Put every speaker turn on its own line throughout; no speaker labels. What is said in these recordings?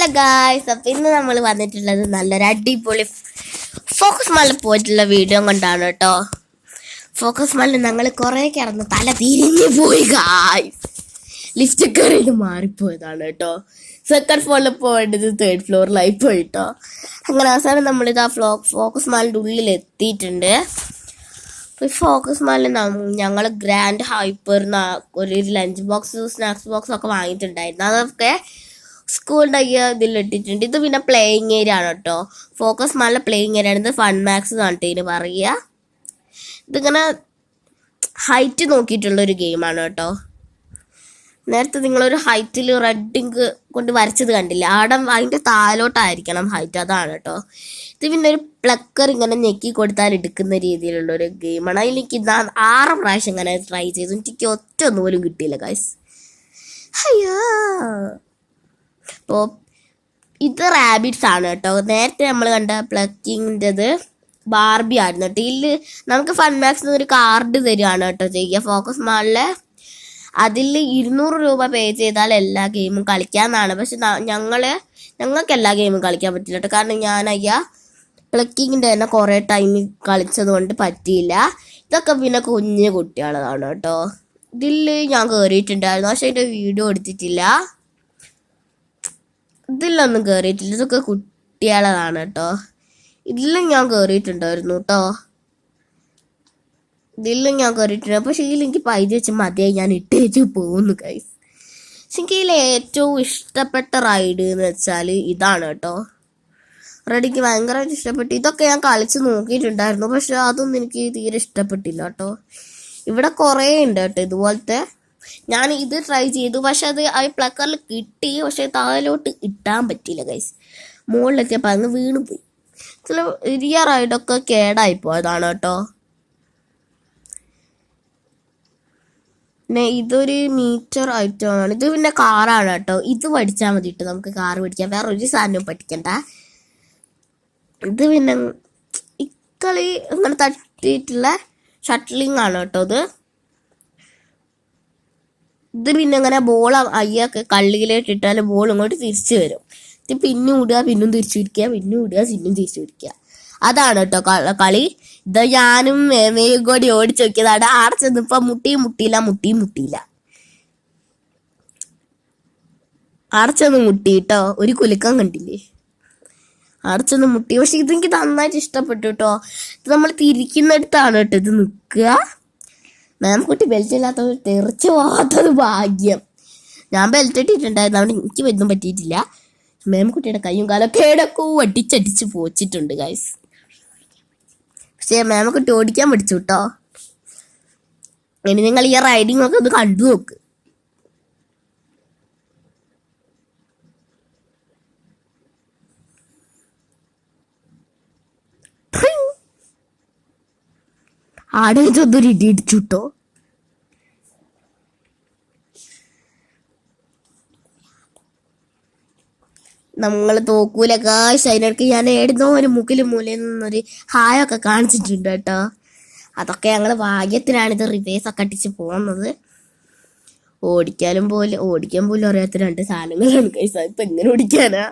Hello guys, അപ്പം ഇന്ന് നമ്മൾ വന്നിട്ടുള്ളത് നല്ലൊരു അടിപൊളി ഫോക്കസ് മാളിൽ പോയിട്ടുള്ള വീഡിയോ കൊണ്ടാണ് കേട്ടോ. ഫോക്കസ് മാളിൽ ഞങ്ങൾ കുറേ കിടന്ന് തല തിരിഞ്ഞു പോയി ഗായ്സ്. ലിഫ്റ്റ് കയറിയിട്ട് മാറിപ്പോയതാണ് കേട്ടോ. സെക്കൻഡ് ഫ്ലോറിൽ പോകേണ്ടത് തേർഡ് ഫ്ലോറിലായി പോയിട്ടോ. അങ്ങനെ അവസാനം നമ്മളിത് ഫോക്കസ് മാളിൻ്റെ ഉള്ളിൽ എത്തിയിട്ടുണ്ട്. ഫോക്കസ് മാളിൽ ഞങ്ങൾ ഗ്രാൻഡ് ഹൈപ്പറിന് ഒരു ലഞ്ച് ബോക്സ് സ്നാക്സ് ബോക്സ് ഒക്കെ വാങ്ങിയിട്ടുണ്ടായിരുന്നു. അതൊക്കെ സ്കൂളിൻ്റെ ഇതിലിട്ടിട്ടുണ്ട്. ഇത് പിന്നെ പ്ലേയിങ് ഏരിയ ആണ് കേട്ടോ. ഫോക്കസ് മാളിലെ പ്ലേയിങ് ഏരിയ ആണ്. ഇത് ഫൺ മാക്സ് കാണിട്ടതിന് പറയുക. ഇതിങ്ങനെ ഹൈറ്റ് നോക്കിയിട്ടുള്ളൊരു ഗെയിമാണ് കേട്ടോ. നേരത്തെ നിങ്ങളൊരു ഹൈറ്റിൽ റെഡ് ഇങ്ക് കൊണ്ട് വരച്ചത് കണ്ടില്ല, അതിൻ്റെ താലോട്ടായിരിക്കണം ഹൈറ്റ്, അതാണ് കേട്ടോ. ഇത് പിന്നെ ഒരു പ്ലക്കർ ഇങ്ങനെ ഞെക്കി കൊടുത്താൽ എടുക്കുന്ന രീതിയിലുള്ളൊരു ഗെയിമാണ്. അതിലേക്ക് 6 പ്രാവശ്യം ഇങ്ങനെ ട്രൈ ചെയ്തു, എനിക്ക് ഒറ്റ ഒന്നുപോലും കിട്ടിയില്ല ഗൈസ്. അയ്യോ. അപ്പോൾ ഇത് റാബിറ്റ്സ് ആണ് കേട്ടോ. നേരത്തെ നമ്മൾ കണ്ട പ്ലക്കിങ്ങിൻ്റെത് ബാർബി ആയിരുന്നു കേട്ടോ. ഇതിൽ നമുക്ക് ഫൺ മാക്സിൽ ഒരു കാർഡ് തരികയാണ് കേട്ടോ ചെയ്യുക ഫോക്കസ് മാളിൽ. അതിൽ 200 രൂപ പേ ചെയ്താൽ എല്ലാ ഗെയിമും കളിക്കാമെന്നാണ്. പക്ഷെ ഞങ്ങൾക്ക് എല്ലാ ഗെയിമും കളിക്കാൻ പറ്റില്ല കേട്ടോ. കാരണം ഞാൻ പ്ലക്കിങ്ങിൻ്റെ തന്നെ കുറേ ടൈം കളിച്ചത് കൊണ്ട് പറ്റിയില്ല. ഇതൊക്കെ പിന്നെ കുഞ്ഞു കുട്ടികളതാണ് കേട്ടോ. ഇതിൽ ഞാൻ കയറിയിട്ടുണ്ടായിരുന്നു, പക്ഷെ അതിൻ്റെ വീഡിയോ എടുത്തിട്ടില്ല. ഇതിലൊന്നും കയറിയിട്ടില്ല, ഇതൊക്കെ കുട്ടികളതാണ് കേട്ടോ. ഇതിലും ഞാൻ കയറിയിട്ടുണ്ടായിരുന്നു കേട്ടോ. ഇതിലും ഞാൻ കയറിയിട്ടുണ്ട്. പക്ഷേ ഇതിലെനിക്ക് പൈസ വെച്ച് മതിയായി ഞാൻ ഇട്ടേച്ച് പോകുന്നു ഗൈസ്. പക്ഷെ എനിക്ക് ഇതിൽ ഏറ്റവും ഇഷ്ടപ്പെട്ട റൈഡ് എന്ന് വെച്ചാൽ ഇതാണ് കേട്ടോ. റൈഡിക്ക് ഭയങ്കരമായിട്ട് ഇഷ്ടപ്പെട്ടു. ഇതൊക്കെ ഞാൻ കളിച്ച് നോക്കിയിട്ടുണ്ടായിരുന്നു, പക്ഷെ അതൊന്നും എനിക്ക് തീരെ ഇഷ്ടപ്പെട്ടില്ല കേട്ടോ. ഇവിടെ കുറേ ഉണ്ട് കേട്ടോ ഇതുപോലത്തെ. ഞാൻ ഇത് ട്രൈ ചെയ്തു, പക്ഷെ അത് ആ പ്ലക്കറിൽ കിട്ടി, പക്ഷെ താഴോട്ട് ഇട്ടാൻ പറ്റിയില്ല ഗൈസ്. മുകളിലെത്തിയപ്പോൾ അങ്ങ് വീണുപോയി. ചില വലിയ റൈഡൊക്കെ കേടായിപ്പോയതാണ് കേട്ടോ. പിന്നെ ഇതൊരു മീറ്റർ ഐറ്റമാണ്. ഇത് പിന്നെ കാറാണ് കേട്ടോ. ഇത് പഠിച്ചാൽ മതി കേട്ടോ, നമുക്ക് കാറ് പഠിക്കാം, വേറെ ഒരു സാധനവും പഠിക്കണ്ട. ഇത് പിന്നെ ഇക്കളി അങ്ങനെ തട്ടിയിട്ടുള്ള ഷട്ടിലിംഗ് ആണ് കേട്ടോ. ഇത് പിന്നെ ഇങ്ങനെ ബോൾ അയ്യൊക്കെ കള്ളിയിലേട്ടിട്ടാൽ ബോൾ ഇങ്ങോട്ട് തിരിച്ചു വരും. ഇത് പിന്നും ഇടുക, പിന്നും തിരിച്ചു പിടിക്കുക, പിന്നും ഇടുക, പിന്നും തിരിച്ചു പിടിക്കുക. അതാണ് കേട്ടോ കളി. ഇത് ഞാനും മേഘോടി ഓടിച്ചു നോക്കിയതാണ്. ആടെ ചെന്നപ്പോ മുട്ടിയില്ല. അടച്ചൊന്ന് മുട്ടി കേട്ടോ, ഒരു കുലുക്കം കണ്ടില്ലേ, അടച്ചൊന്ന് മുട്ടി. പക്ഷെ ഇതെനിക്ക് നന്നായിട്ട് ഇഷ്ടപ്പെട്ടു കേട്ടോ. ഇത് നമ്മൾ തിരിക്കുന്നിടത്താണ് കേട്ടോ ഇത് നിൽക്കുക. മാംകുട്ടി ബെൽറ്റ് ഇല്ലാത്തത് തെറിച്ച് പോകാത്തത് ഭാഗ്യം. ഞാൻ ബെൽറ്റ് ഇട്ടിട്ടുണ്ടായിരുന്നു, അവിടെ എനിക്ക് ഒന്നും പറ്റിയിട്ടില്ല. മാംകുട്ടിയുടെ കയ്യും കാലൊക്കെ ഇടക്കൂ അടിച്ചടിച്ച് പോച്ചിട്ടുണ്ട് ഗൈസ്. പക്ഷേ മാമക്കുട്ടി ഓടിക്കാൻ പഠിച്ചു കേട്ടോ. ഇനി നിങ്ങൾ ഈ റൈഡിങ് ഒക്കെ ഒന്ന് കണ്ടു നോക്ക്. ആടെ വെച്ചൊന്നൊരു ഇടി ഇടിച്ചു കേട്ടോ. നമ്മൾ തോക്കൂല കാശ്. അതിനിടയ്ക്ക് ഞാൻ ഏടുന്നോ ഒരു മുക്കിലും മൂലയിൽ നിന്നൊരു ഹായൊക്കെ കാണിച്ചിട്ടുണ്ട് കേട്ടോ. അതൊക്കെ ഞങ്ങൾ ഭാഗ്യത്തിനാണ് ഇത് റിവേഴ്സ് ഒക്കെ അടിച്ച് പോകുന്നത്. ഓടിക്കാൻ പോലും അറിയാത്ത 2 സാധനങ്ങളാണ് കൈസ. ഇപ്പം എങ്ങനെ ഓടിക്കാനാ?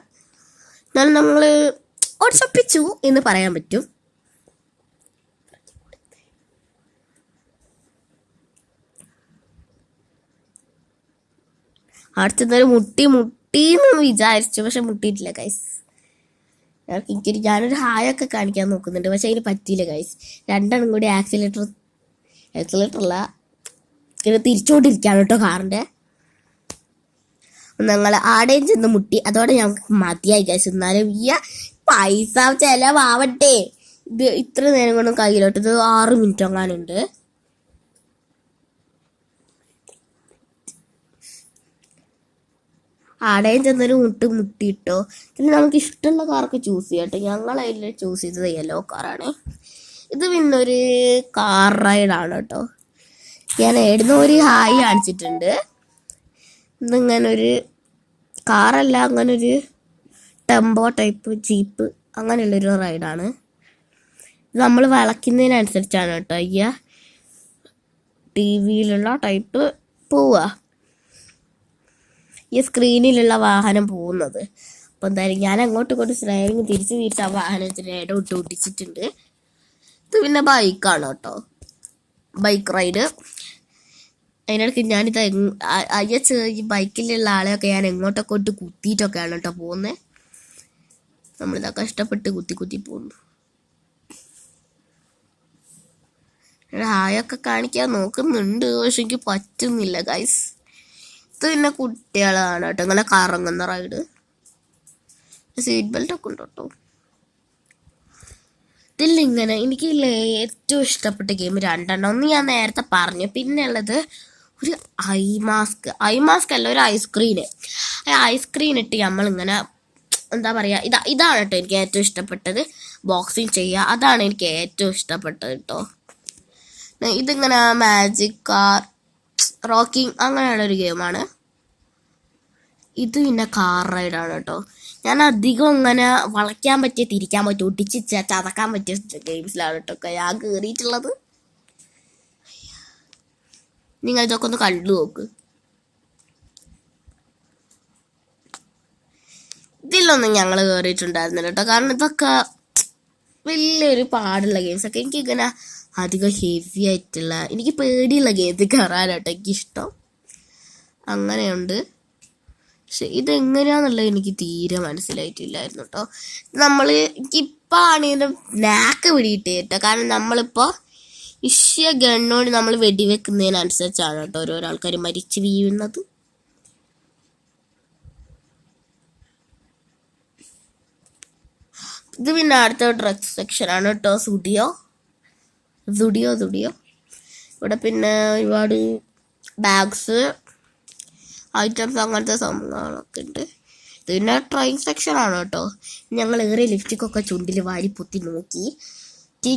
എന്നാലും നമ്മൾ ഓടിച്ചപ്പിച്ചു എന്ന് പറയാൻ പറ്റും. അടുത്തുനിന്നൊരു മുട്ടീന്ന് വിചാരിച്ചു, പക്ഷെ മുട്ടിയിട്ടില്ല ഗൈസ്. ഞാനൊരു ഹായൊക്കെ കാണിക്കാൻ നോക്കുന്നുണ്ട്, പക്ഷെ അതിന് പറ്റിയില്ല ഗൈസ്. 2 കൂടി ആക്സിലേറ്ററല്ല ഇങ്ങനെ തിരിച്ചുകൊണ്ടിരിക്കുകയാണ് കേട്ടോ കാറിൻ്റെ. ഞങ്ങൾ ആടെയും ചെന്ന് മുട്ടി. അതോടെ ഞങ്ങൾക്ക് മതിയായി ഗൈസ്. എന്നാലും ഈ പൈസ ചിലവാവട്ടെ. ഇത് ഇത്ര നേരം കൊണ്ടും കയ്യിലോട്ട് ഇത് 6 മിനിറ്റ് എങ്ങാനുണ്ട്. ആടെയും ചെന്നൊരു മുട്ടിയിട്ടോ. പിന്നെ നമുക്ക് ഇഷ്ടമുള്ള കാറൊക്കെ ചൂസ് ചെയ്യാം കേട്ടോ. ഞങ്ങൾ അതിൽ ചൂസ് ചെയ്തത് യെല്ലോ കാറാണ്. ഇത് പിന്നെ ഒരു കാർ റൈഡാണ് കേട്ടോ. ഞാൻ എവിടുന്ന് ഒരു ഹായ് കാണിച്ചിട്ടുണ്ട്. ഇന്നിങ്ങനൊരു കാറല്ല, അങ്ങനൊരു ടെമ്പോ ടൈപ്പ് ജീപ്പ് അങ്ങനെയുള്ളൊരു റൈഡാണ്. ഇത് നമ്മൾ വളയ്ക്കുന്നതിനനുസരിച്ചാണ് കേട്ടോ ടി വിയിലുള്ള ടൈപ്പ് പോവുക. ഈ സ്ക്രീനിലുള്ള വാഹനം പോകുന്നത്. അപ്പം എന്തായാലും ഞാൻ അങ്ങോട്ടും ഇങ്ങോട്ടും സ്ലൈഡിങ് തിരിച്ച് ആ വാഹനത്തിന് ഇട വിട്ട് ഒട്ടിച്ചിട്ടുണ്ട്. ഇത് പിന്നെ ബൈക്കാണ് കേട്ടോ, ബൈക്ക് റൈഡ്. അതിനിടയ്ക്ക് ഞാനിത് അയ്യച്ച് ഈ ബൈക്കിലുള്ള ആളെയൊക്കെ ഞാൻ എങ്ങോട്ടൊക്കെ ഇട്ട് കുത്തിയിട്ടൊക്കെയാണ് കേട്ടോ പോകുന്നത്. നമ്മളിതാ കഷ്ടപ്പെട്ട് കുത്തി പോകുന്നു. ഹായൊക്കെ കാണിക്കാൻ നോക്കുന്നുണ്ട്, പക്ഷെ എനിക്ക് പറ്റുന്നില്ല ഗൈസ്. ഇത് പിന്നെ കുട്ടികളാണ് കേട്ടോ ഇങ്ങനെ കറങ്ങുന്ന റൈഡ്. സീറ്റ് ബെൽറ്റ് ഒക്കെ ഉണ്ട് കേട്ടോ. ഇതിലിങ്ങനെ എനിക്കില്ലേ ഏറ്റവും ഇഷ്ടപ്പെട്ട ഗെയിം രണ്ടെണ്ണം. ഒന്ന് ഞാൻ നേരത്തെ പറഞ്ഞു, പിന്നെ ഉള്ളത് ഒരു ഐ മാസ്ക് അല്ല, ഒരു ഐസ്ക്രീന്. ഐസ്ക്രീൻ ഇട്ട് നമ്മളിങ്ങനെ എന്താ പറയുക, ഇതാണ് കേട്ടോ എനിക്ക് ഏറ്റവും ഇഷ്ടപ്പെട്ടത്. ബോക്സിങ് ചെയ്യുക, അതാണ് എനിക്ക് ഏറ്റവും ഇഷ്ടപ്പെട്ടത് കേട്ടോ. ഇതിങ്ങനെ മാജിക് കാർ റോക്കിംഗ് അങ്ങനെയുള്ളൊരു ഗെയിമാണ്. ഇത് പിന്നെ കാർ റൈഡാണ് കേട്ടോ. ഞാൻ അധികം ഇങ്ങനെ വളയ്ക്കാൻ പറ്റിയ, തിരിക്കാൻ പറ്റിയ, ഒട്ടിച്ച് ചതക്കാൻ പറ്റിയ ഗെയിംസിലാണ് കേട്ടോ ഞാൻ കയറിയിട്ടുള്ളത്. നിങ്ങൾ ഇതൊക്കെ ഒന്ന് കണ്ടു നോക്ക്. ഇതിലൊന്നും ഞങ്ങൾ കയറിയിട്ടുണ്ടായിരുന്നില്ല കേട്ടോ, കാരണം ഇതൊക്കെ വലിയൊരു പാടുള്ള ഗെയിംസൊക്കെ. എനിക്കിങ്ങനെ അധികം ഹെവി ആയിട്ടുള്ള, എനിക്ക് പേടിയുള്ള ഗെയിംസ് കയറാനാട്ടോ എനിക്കിഷ്ടം. അങ്ങനെയുണ്ട്. പക്ഷെ ഇതെങ്ങനെയാന്നുള്ളത് എനിക്ക് തീരെ മനസ്സിലായിട്ടില്ലായിരുന്നു കേട്ടോ. എനിക്കിപ്പോൾ ആണ് ഇതിൻ്റെ നാക്ക് പിടിയിട്ട് കേട്ടോ. കാരണം നമ്മളിപ്പോൾ ഗണ്ണോട് നമ്മൾ വെടിവെക്കുന്നതിനനുസരിച്ചാണ് കേട്ടോ ഓരോരോ ആൾക്കാർ മരിച്ച് വീഴുന്നത്. ഇത് പിന്നെ അടുത്ത ഡ്രഗ്സ് സെക്ഷനാണ് കേട്ടോ, സുഡിയോ. ഇവിടെ പിന്നെ ഒരുപാട് ബാഗ്സ്, ഐറ്റംസ്, അങ്ങനത്തെ സംഭവങ്ങളൊക്കെ ഉണ്ട്. ഇത് പിന്നെ ട്രെയിൻ സെക്ഷനാണ് കേട്ടോ. ഞങ്ങൾ ഏറെ ലിപ്സ്റ്റിക്കൊക്കെ ചുണ്ടിൽ വാരി പൊത്തി നോക്കി.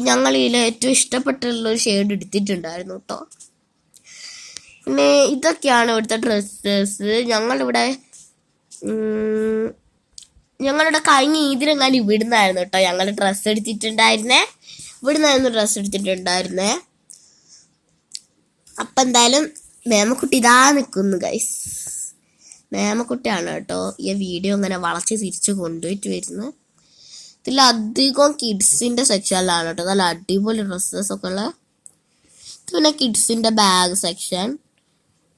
ഞങ്ങൾ ഇതിൽ ഏറ്റവും ഇഷ്ടപ്പെട്ടുള്ളൊരു ഷെയ്ഡ് എടുത്തിട്ടുണ്ടായിരുന്നു കേട്ടോ. പിന്നെ ഇതൊക്കെയാണ് ഇവിടുത്തെ ഡ്രസ്സസ്. ഞങ്ങളുടെ കഴിഞ്ഞ ഇതിനെങ്ങാനും ഇവിടുന്നായിരുന്നു കേട്ടോ ഞങ്ങൾ ഡ്രസ്സ് എടുത്തിട്ടുണ്ടായിരുന്നേ. അപ്പം എന്തായാലും മേമക്കുട്ടി ഇതാ നിൽക്കുന്നു ഗൈസ്. മേമക്കുട്ടിയാണ് കേട്ടോ ഈ വീഡിയോ ഇങ്ങനെ വളച്ച് തിരിച്ച് കൊണ്ടുപോയിട്ട് വരുന്നത്. ഇതിലധികം കിഡ്സിൻ്റെ സെക്ഷനിലാണ് കേട്ടോ, നല്ല അടിപൊളി ഡ്രസ്സസൊക്കെ ഉള്ള. ഇത് പിന്നെ കിഡ്സിൻ്റെ ബാഗ് സെക്ഷൻ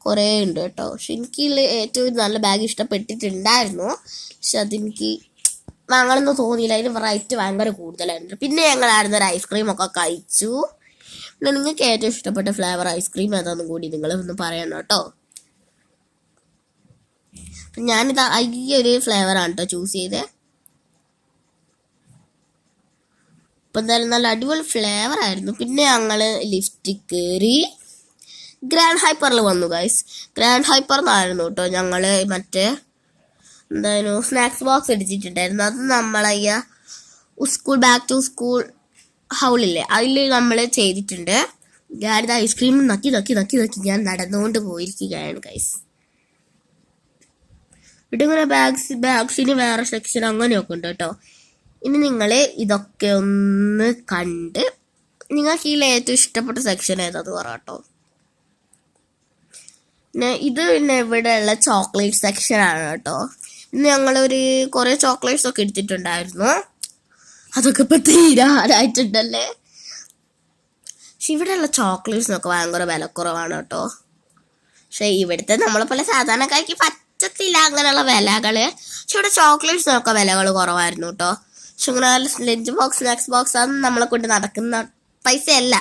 കുറേ ഉണ്ട് കേട്ടോ. പക്ഷെ എനിക്ക് ഏറ്റവും നല്ല ബാഗ് ഇഷ്ടപ്പെട്ടിട്ടുണ്ടായിരുന്നു, പക്ഷെ അതെനിക്ക് വാങ്ങണമെന്ന് തോന്നിയില്ല. അതിന് റേറ്റ് ഭയങ്കര കൂടുതലായിരുന്നു. പിന്നെ ഞങ്ങളായിരുന്നു ഒരു ഐസ്ക്രീമൊക്കെ കഴിച്ചു. പിന്നെ നിങ്ങൾക്ക് ഏറ്റവും ഇഷ്ടപ്പെട്ട ഫ്ലേവർ ഐസ്ക്രീം ഏതാണെന്നും കൂടി നിങ്ങൾ ഒന്ന് പറയണം കേട്ടോ. ഞാനിത് ഈ ഒരു ഫ്ലേവറാണ് കേട്ടോ ചൂസ് ചെയ്തത്. അപ്പം എന്തായാലും നല്ല അടിപൊളി ഫ്ലേവർ ആയിരുന്നു. പിന്നെ ഞങ്ങൾ ലിഫ്റ്റിൽ കയറി ഗ്രാൻഡ് ഹൈപ്പറിൽ വന്നു ഗൈസ്. ഗ്രാൻഡ് ഹൈപ്പർ എന്നായിരുന്നു കേട്ടോ ഞങ്ങൾ മറ്റേ എന്തായാലും സ്നാക്സ് ബോക്സ് എടുത്തിട്ടുണ്ടായിരുന്നു. അത് നമ്മളയ്യ സ്കൂൾ ബാക്ക് ടു സ്കൂൾ ഹൗളില്ലേ, അതിൽ നമ്മൾ ചെയ്തിട്ടുണ്ട്. ഞാനിത് ഐസ്ക്രീം നക്കി ഞാൻ നടന്നുകൊണ്ട് പോയിരിക്കുകയാണ് ഗൈസ്. ഇവിടെ ഇങ്ങനെ ബാഗ്സിന് വേറെ സെക്ഷൻ അങ്ങനെയൊക്കെ ഉണ്ട് കേട്ടോ. ഇനി നിങ്ങൾ ഇതൊക്കെ ഒന്ന് കണ്ട് നിങ്ങൾക്ക് ഇതിൽ ഏറ്റവും ഇഷ്ടപ്പെട്ട സെക്ഷൻ ഏതാന്ന് പറ കേട്ടോ. പിന്നെ ഇത് പിന്നെ ഇവിടെയുള്ള ചോക്ലേറ്റ് സെക്ഷനാണ് കേട്ടോ. ഇന്ന് ഞങ്ങളൊരു കുറേ ചോക്ലേറ്റ്സ് ഒക്കെ എടുത്തിട്ടുണ്ടായിരുന്നു. അതൊക്കെ ഇപ്പം തീരാനായിട്ടുണ്ടല്ലേ. പക്ഷെ ഇവിടെയുള്ള ചോക്ലേറ്റ്സിനൊക്കെ ഭയങ്കര വിലക്കുറവാണ് കേട്ടോ. പക്ഷെ ഇവിടുത്തെ നമ്മളെ പോലെ സാധാരണക്കാർക്ക് പറ്റത്തില്ല അങ്ങനെയുള്ള വിലകൾ. പക്ഷെ ഇവിടെ ചോക്ലേറ്റ്സിനൊക്കെ വിലകൾ കുറവായിരുന്നു കേട്ടോ. പക്ഷെ ഇങ്ങനെ ലഞ്ച് ബോക്സ്, സ്നാക്സ് ബോക്സ് അതൊന്നും നമ്മളെ കൊണ്ട് നടക്കുന്ന പൈസയല്ല.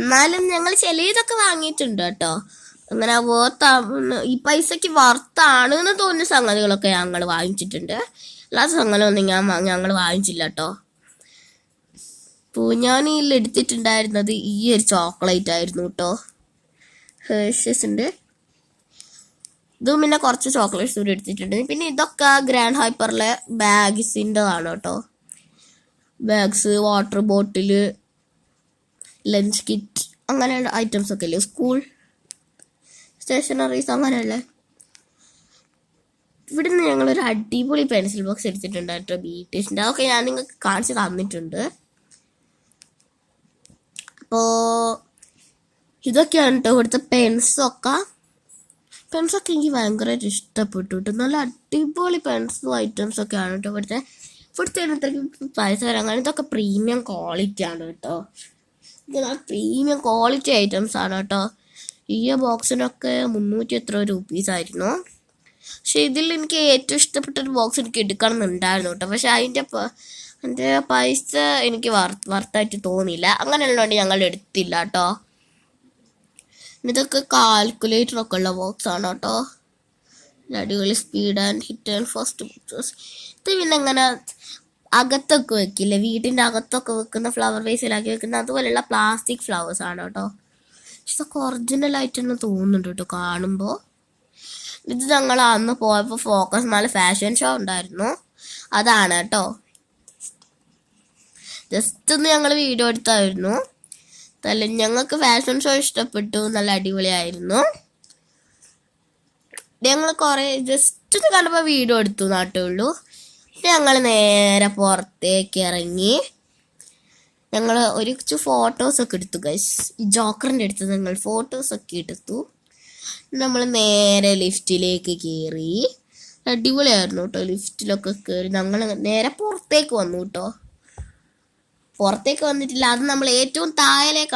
എന്നാലും ഞങ്ങൾ ചിലതൊക്കെ വാങ്ങിയിട്ടുണ്ട് കേട്ടോ. അങ്ങനെ ഈ പൈസക്ക് വർത്താണ് എന്ന് തോന്നിയ സംഗതികളൊക്കെ ഞങ്ങൾ വാങ്ങിച്ചിട്ടുണ്ട്. എല്ലാ സംഗതികളൊന്നും ഞങ്ങൾ വാങ്ങിച്ചില്ല കേട്ടോ. അപ്പോൾ ഞാൻ ഇതിൽ എടുത്തിട്ടുണ്ടായിരുന്നത് ഈ ഒരു ചോക്ലേറ്റ് ആയിരുന്നു കേട്ടോ, ഹേർഷീസിൻ്റെ. ഇതും പിന്നെ കുറച്ച് ചോക്ലേറ്റ്സ് കൂടി എടുത്തിട്ടുണ്ട്. പിന്നെ ഇതൊക്കെ ഗ്രാൻഡ് ഹൈപ്പറിലെ ബാഗ്സിൻ്റെതാണ് കേട്ടോ. Bags, water bottle, lunch kit അങ്ങനെയുള്ള ഐറ്റംസ് ഒക്കെ ഇല്ലേ, സ്കൂൾ സ്റ്റേഷനറീസ് അങ്ങനെയുള്ള. ഇവിടുന്ന് ഞങ്ങളൊരു അടിപൊളി പെൻസിൽ ബോക്സ് എടുത്തിട്ടുണ്ട് കേട്ടോ, ബീറ്റേഴ്സിൻ്റെ. അതൊക്കെ ഞാൻ നിങ്ങൾക്ക് കാണിച്ച് തന്നിട്ടുണ്ട്. അപ്പോൾ ഇതൊക്കെയാണ് കേട്ടോ ഇവിടുത്തെ പെൻസൊക്കെ. പെൻസൊക്കെ എനിക്ക് ഭയങ്കരമായിട്ട് ഇഷ്ടപ്പെട്ടു കേട്ടോ. നല്ല അടിപൊളി പെൻസും ഐറ്റംസ് ഒക്കെ ആണ് കേട്ടോ. ഇവിടുത്തെ ഇടത്തേക്ക് പൈസ വരാൻ ഇതൊക്കെ പ്രീമിയം ക്വാളിറ്റി ആണ് കേട്ടോ. ഇത് പ്രീമിയം ക്വാളിറ്റി ഐറ്റംസ് ആണ് കേട്ടോ. ഈ ബോക്സിനൊക്കെ 300 എത്ര രൂപീസായിരുന്നു. പക്ഷെ ഇതിൽ എനിക്ക് ഏറ്റവും ഇഷ്ടപ്പെട്ടൊരു ബോക്സ് എനിക്ക് എടുക്കണം എന്നുണ്ടായിരുന്നു കേട്ടോ. പക്ഷെ അതിൻ്റെ പൈസ എനിക്ക് വർത്തായിട്ട് തോന്നിയില്ല. അങ്ങനെയുള്ളതുകൊണ്ട് ഞങ്ങൾ എടുത്തില്ല കേട്ടോ. ഇതൊക്കെ കാൽക്കുലേറ്ററൊക്കെ ഉള്ള ബോക്സ് ആണ് കേട്ടോ. അടിപൊളി speed and hit and first boxes. ഇത് പിന്നെ ഇങ്ങനെ അകത്തൊക്കെ വെക്കില്ലേ, വീടിൻ്റെ അകത്തൊക്കെ വെക്കുന്ന ഫ്ലവർ വേസിലാക്കി വെക്കുന്ന അതുപോലെയുള്ള പ്ലാസ്റ്റിക് ഫ്ലവേഴ്സ് ആണ് കേട്ടോ. പക്ഷെ ഇതൊക്കെ ഒറിജിനൽ ആയിട്ട് തന്നെ തോന്നുന്നുണ്ട് കേട്ടോ കാണുമ്പോൾ. ഇത് ഞങ്ങൾ അന്ന് പോയപ്പോൾ ഫോക്കസ് മാൾ ഫാഷൻ ഷോ ഉണ്ടായിരുന്നു, അതാണ് കേട്ടോ. ജസ്റ്റ് ഒന്ന് ഞങ്ങൾ വീഡിയോ എടുത്തായിരുന്നു. ഞങ്ങൾക്ക് ഫാഷൻ ഷോ ഇഷ്ടപ്പെട്ടു, നല്ല അടിപൊളിയായിരുന്നു. ഞങ്ങൾ കുറേ ജസ്റ്റ് ഒന്ന് കണ്ടപ്പോൾ വീഡിയോ എടുത്തു നാട്ടേ ഉള്ളൂ. ഞങ്ങൾ നേരെ പുറത്തേക്ക് ഇറങ്ങി ഞങ്ങൾ ഒരു ഫോട്ടോസൊക്കെ എടുത്തു ഗൈസ്. ഈ ജോക്കറിൻ്റെ അടുത്ത് ഞങ്ങൾ ഫോട്ടോസൊക്കെ എടുത്തു. നമ്മൾ നേരെ ലിഫ്റ്റിലേക്ക് കയറി. അടിപൊളിയായിരുന്നു കേട്ടോ. ലിഫ്റ്റിലൊക്കെ കയറി ഞങ്ങൾ നേരെ പുറത്തേക്ക് വന്നു കേട്ടോ. പുറത്തേക്ക് വന്നിട്ടില്ല, അത് നമ്മൾ ഏറ്റവും താഴേക്ക്